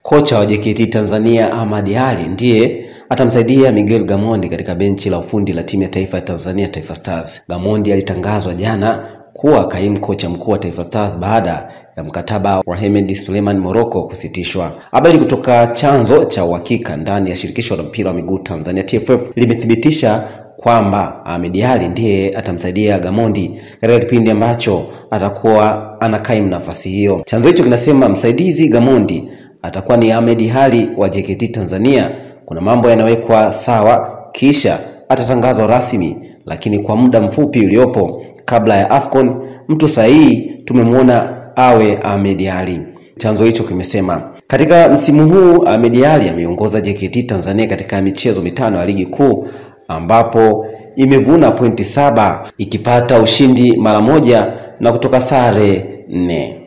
Kocha wa JKT Tanzania Ahmad Ally ndiye atamsaidia Miguel Gamondi katika benchi la ufundi la timu ya taifa ya Tanzania Taifa Stars. Gamondi alitangazwa jana kuwa kaimu kocha mkuu wa Taifa Stars baada ya mkataba wa Hemed Suleiman Morocco kusitishwa. Habari kutoka chanzo cha uhakika ndani ya shirikisho la mpira wa miguu Tanzania TFF limethibitisha kwamba Ahmad Ally ndiye atamsaidia Gamondi katika kipindi ambacho atakuwa anakaimu nafasi hiyo. Chanzo hicho kinasema msaidizi Gamondi atakuwa ni Ahmad Ally wa JKT Tanzania. Kuna mambo yanawekwa sawa kisha atatangazwa rasmi, lakini kwa muda mfupi uliopo kabla ya AFCON mtu sahihi tumemwona awe Ahmad Ally. Chanzo hicho kimesema katika msimu huu Ahmad Ally ameongoza JKT Tanzania katika michezo 5 ya ligi kuu ambapo imevuna pointi 7 ikipata ushindi mara 1 na kutoka sare 4.